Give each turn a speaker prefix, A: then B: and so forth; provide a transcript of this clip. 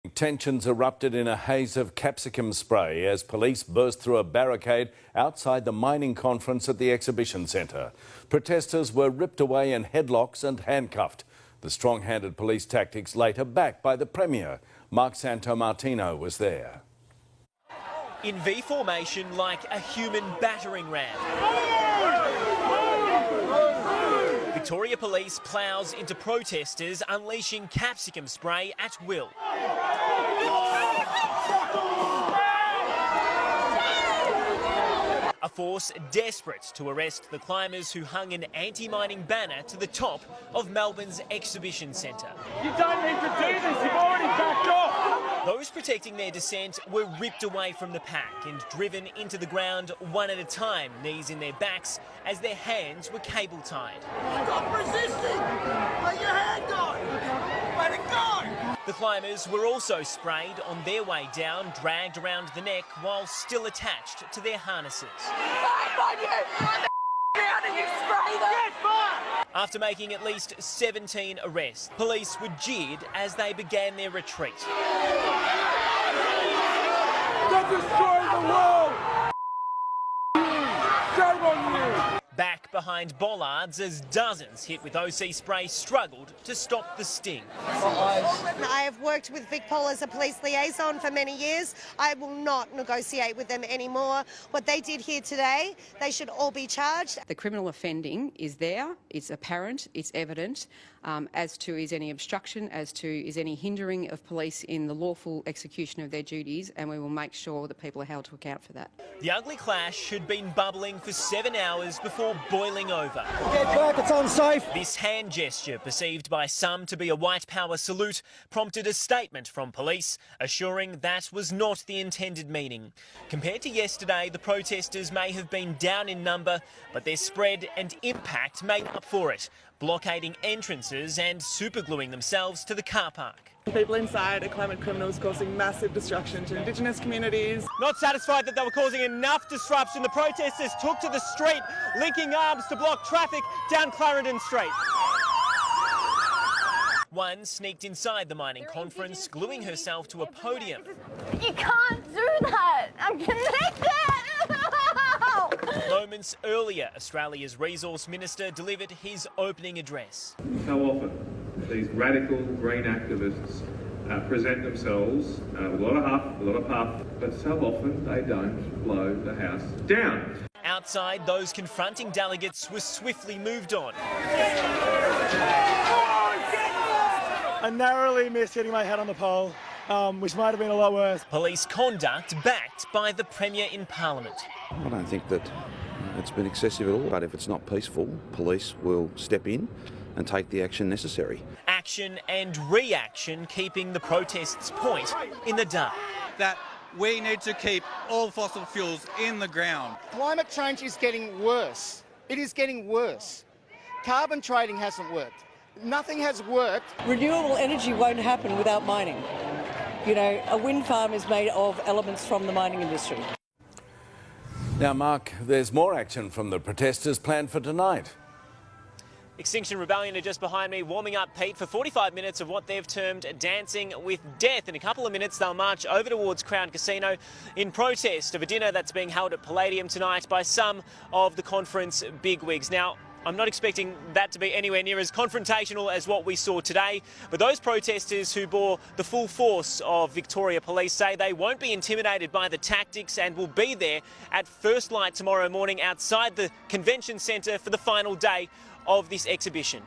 A: Tensions erupted in a haze of capsicum spray as police burst through a barricade outside the mining conference at the exhibition centre. Protesters were ripped away in headlocks and handcuffed. The strong-handed police tactics later backed by the Premier. Mark Santomartino was there.
B: In V formation like a human battering ram. Victoria Police ploughs into protesters, unleashing capsicum spray at will. A force desperate to arrest the climbers who hung an anti-mining banner to the top of Melbourne's exhibition centre.
C: You don't need to do this, you've already backed off.
B: Those protecting their dissent were ripped away from the pack and driven into the ground one at a time, knees in their backs, as their hands were cable tied.
D: Stop resisting! Let your hand go! Let it go!
B: The climbers were also sprayed on their way down, dragged around the neck while still attached to their harnesses. After making at least 17 arrests, police were jeered as they began their retreat.
C: Don't destroy the world! Shame on you!
B: Back behind bollards as dozens hit with OC spray struggled to stop the sting.
E: I have worked with VicPol as a police liaison for many years. I will not negotiate with them anymore. What they did here today, they should all be charged.
F: The criminal offending is there, it's apparent, it's evident, as to is any obstruction, as to is any hindering of police in the lawful execution of their duties, and we will make sure that people are held to account for that.
B: The ugly clash had been bubbling for 7 hours before boiling over.
C: Get back, it's unsafe!
B: This hand gesture, perceived by some to be a white power salute, prompted a statement from police assuring that was not the intended meaning. Compared to yesterday, the protesters may have been down in number, but their spread and impact made up for it, blockading entrances and supergluing themselves to the car park.
G: People inside are climate criminals causing massive destruction to Indigenous communities.
B: Not satisfied that they were causing enough disruption, the protesters took to the street, linking arms to block traffic down Clarendon Street. One sneaked inside the mining conference, gluing herself to a podium.
H: You can't do that! I'm connected!
B: Moments earlier, Australia's Resource Minister delivered his opening address.
I: So often, these radical green activists present themselves with a lot of huff, a lot of puff, but so often they don't blow the house down.
B: Outside, those confronting delegates were swiftly moved on.
C: I narrowly missed hitting my head on the pole, which might have been a lot worse.
B: Police conduct backed by the Premier in Parliament.
J: I don't think that it's been excessive at all, but if it's not peaceful, police will step in and take the action necessary.
B: Action and reaction keeping the protests' point in the dark.
K: That we need to keep all fossil fuels in the ground.
D: Climate change is getting worse. It is getting worse. Carbon trading hasn't worked. Nothing has worked.
L: Renewable energy won't happen without mining. You know, a wind farm is made of elements from the mining industry.
A: Now, Mark, there's more action from the protesters planned for tonight.
B: Extinction Rebellion are just behind me, warming up, Pete, for 45 minutes of what they've termed Dancing with Death. In a couple of minutes, they'll march over towards Crown Casino in protest of a dinner that's being held at Palladium tonight by some of the conference bigwigs. Now, I'm not expecting that to be anywhere near as confrontational as what we saw today, but those protesters who bore the full force of Victoria Police say they won't be intimidated by the tactics and will be there at first light tomorrow morning outside the convention centre for the final day of this exhibition.